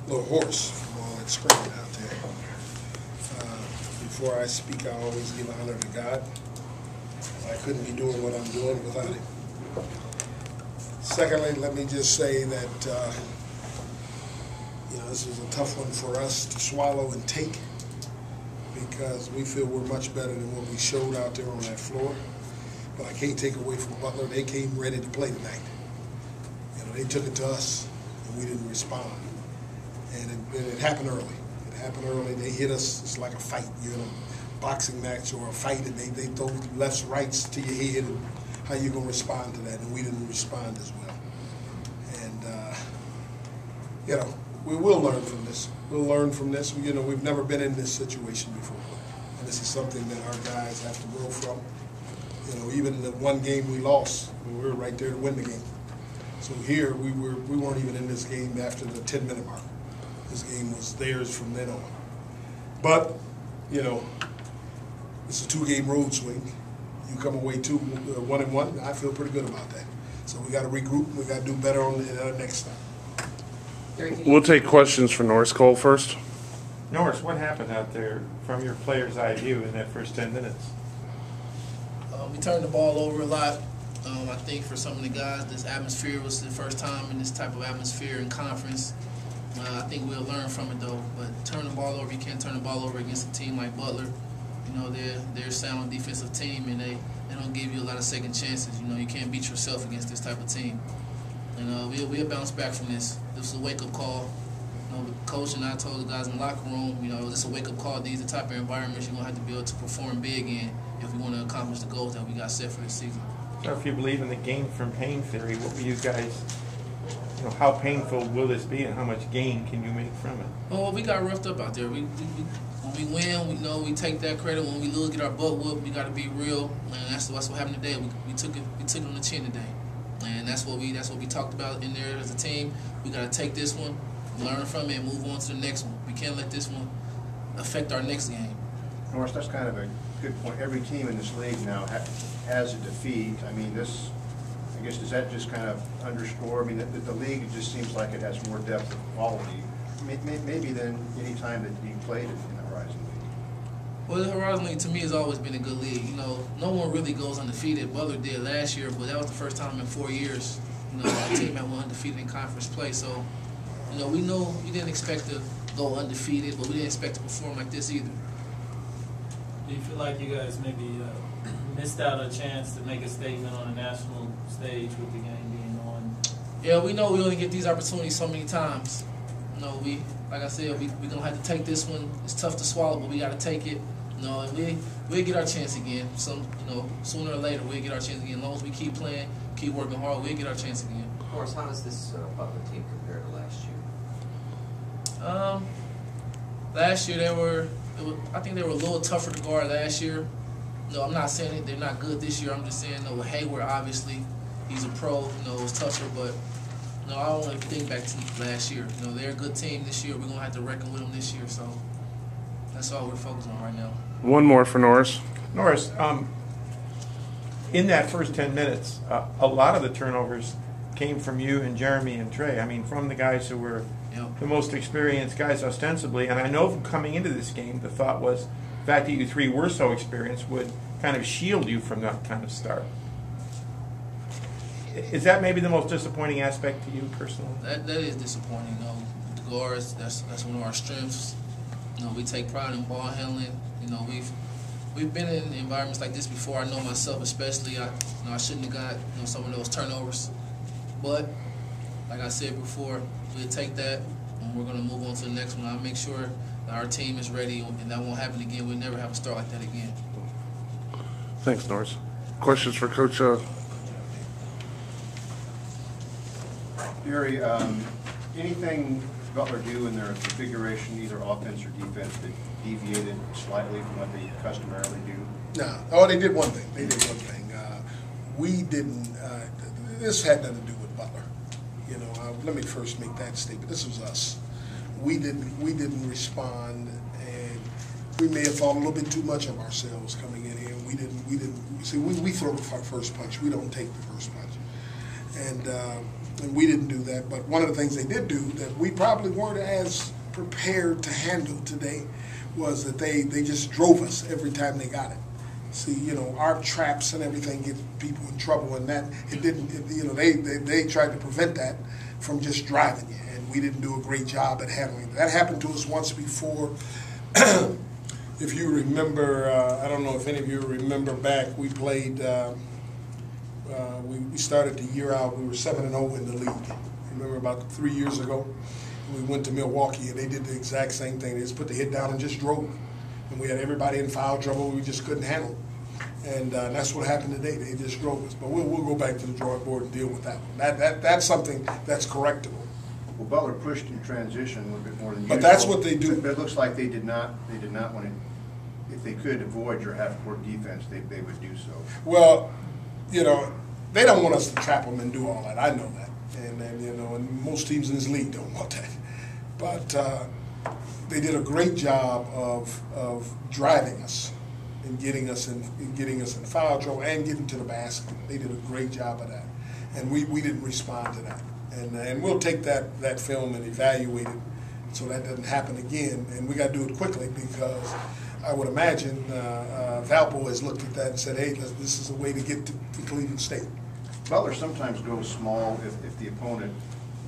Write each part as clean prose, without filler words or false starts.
a little hoarse from all that screaming out there. Before I speak, I always give honor to God. I couldn't be doing what I'm doing without Him. Secondly, let me just say that this is a tough one for us to swallow and take, because we feel we're much better than what we showed out there on that floor. But I can't take away from Butler. They came ready to play tonight. They took it to us, and we didn't respond. And it happened early. It happened early. They hit us. It's like a fight, boxing match or a fight, and they throw lefts, rights to your head, and how you going to respond to that? And we didn't respond as well. And, we will learn from this. We'll learn from this. We've never been in this situation before. And this is something that our guys have to grow from. Even the one game we lost, we were right there to win the game. So here, we weren't even in this game after the 10-minute mark. This game was theirs from then on. But, it's a 2-game road swing. You come away 1-1, I feel pretty good about that. So we got to regroup, and we got to do better on the next time. We'll take questions for Norris Cole first. Norris, what happened out there from your player's eye view in that first 10 minutes? We turned the ball over a lot. I think for some of the guys, this atmosphere was the first time in this type of atmosphere in conference. I think we'll learn from it, though. But turn the ball over, you can't turn the ball over against a team like Butler. They're a sound defensive team, and they don't give you a lot of second chances. You can't beat yourself against this type of team. And we'll bounce back from this. This was a wake-up call. The coach and I told the guys in the locker room, this is a wake-up call. These are the type of environments you're going to have to be able to perform big in if we want to accomplish the goals that we got set for this season. So if you believe in the gain from pain theory, what were you guys, how painful will this be, and how much gain can you make from it? Oh, we got roughed up out there. When we win, we take that credit. When we lose, get our butt whooped. We got to be real, and that's what happened today. We took it on the chin today, and that's what we talked about in there as a team. We got to take this one, learn from it, and move on to the next one. We can't let this one affect our next game. Norris, that's kind of a good point. Every team in this league now has a defeat. I guess, does that just kind of underscore? The league just seems like it has more depth of quality, maybe than any time that you played in the Horizon League. Well, the Horizon League to me has always been a good league. No one really goes undefeated. Butler did last year, but that was the first time in 4 years. Our team had won undefeated in conference play. So, we didn't expect to go undefeated, but we didn't expect to perform like this either. Do you feel like you guys maybe missed out a chance to make a statement on a national stage with the game being on? Yeah, we know we only get these opportunities so many times. Like I said, we're going to have to take this one. It's tough to swallow, but we got to take it. And we'll get our chance again. Sooner or later, we'll get our chance again. As long as we keep playing, keep working hard, we'll get our chance again. Norris, how does this Butler team compare to last year? Last year, I think they were a little tougher to guard last year. I'm not saying they're not good this year. I'm just saying, with Hayward, obviously, he's a pro. It was tougher, but I don't want to think back to last year. They're a good team this year. We're going to have to reckon with them this year, so that's all we're focused on right now. One more for Norris. Norris, in that first 10 minutes, a lot of the turnovers came from you and Jeremy and Trey. From the guys who were the most experienced guys ostensibly. And I know coming into this game, the thought was the fact that you three were so experienced would kind of shield you from that kind of start. Is that maybe the most disappointing aspect to you personally? That is disappointing. The guards, that's one of our strengths. We take pride in ball handling. We've been in environments like this before. I know myself especially. I shouldn't have got some of those turnovers. But like I said before, we'll take that and we're going to move on to the next one. I'll make sure that our team is ready and that won't happen again. We'll never have a start like that again. Thanks, Norris. Questions for Coach? Gary, anything Butler do in their configuration, either offense or defense, that deviated slightly from what they customarily do? No. Oh, they did one thing. We didn't. This had nothing to do with Butler. Let me first make that statement. This was us. We didn't respond, and we may have thought a little bit too much of ourselves coming in here. We didn't. See, we throw the first punch. We don't take the first punch, and and we didn't do that. But one of the things they did do that we probably weren't as prepared to handle today was that they just drove us every time they got it. See, you know, our traps and everything get people in trouble, and that they tried to prevent that from just driving you, and we didn't do a great job at handling it. That happened to us once before. If you remember, I don't know if any of you remember back, we played. We started the year out. We were 7-0 in the league. Remember about 3 years ago, we went to Milwaukee and they did the exact same thing. They just put the hit down and just drove, and we had everybody in foul trouble. We just couldn't handle it. And that's what happened today. They just drove us. But we'll go back to the drawing board and deal with that one. That's something that's correctable. Well, Butler pushed in transition a little bit more than But usual. that's what they do. But it looks like they did not want to. If they could avoid your half-court defense, they would do so. Well, you know, they don't want us to trap them and do all that. I know that, and you know, and most teams in this league don't want that. But they did a great job of driving us and getting us in foul trouble and getting to the basket. They did a great job of that, and we didn't respond to that. And we'll take that film and evaluate it so that doesn't happen again. And we got to do it quickly because I would imagine Valpo has looked at that and said, hey, this is a way to get to Cleveland State. Butler sometimes goes small if the opponent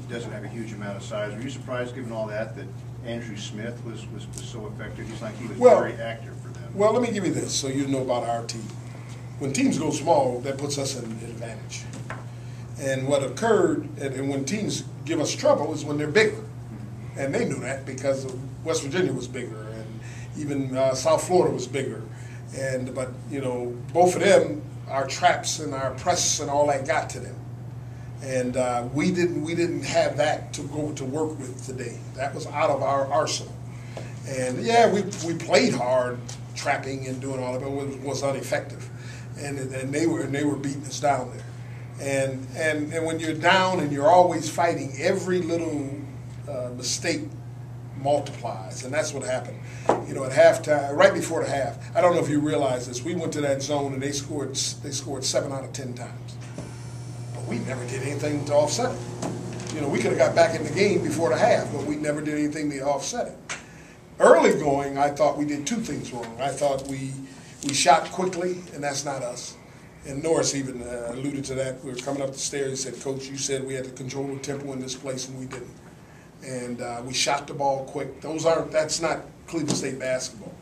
doesn't have a huge amount of size. Were you surprised, given all that Andrew Smith was so effective? He's like he was very active for them. Well, let me give you this so you know about our team. When teams go small, that puts us at an advantage. And what occurred, and when teams give us trouble, is when they're bigger. And they knew that because West Virginia was bigger, and even South Florida was bigger. But you know, both of them, our traps and our press and all that got to them. And we didn't have that to go to work with today. That was out of our arsenal. And yeah, we played hard, trapping and doing all of it, but it was ineffective. And they were beating us down there. And when you're down and you're always fighting, every little mistake multiplies, and that's what happened. You know, at halftime, right before the half, I don't know if you realize this, we went to that zone and they scored 7 out of 10 times. But we never did anything to offset it. You know, we could have got back in the game before the half, but we never did anything to offset it. Early going, I thought we did two things wrong. I thought we shot quickly, and that's not us. And Norris even alluded to that. We were coming up the stairs. He said, Coach, you said we had to control the tempo in this place, and we didn't. And we shot the ball quick. That's not Cleveland State basketball.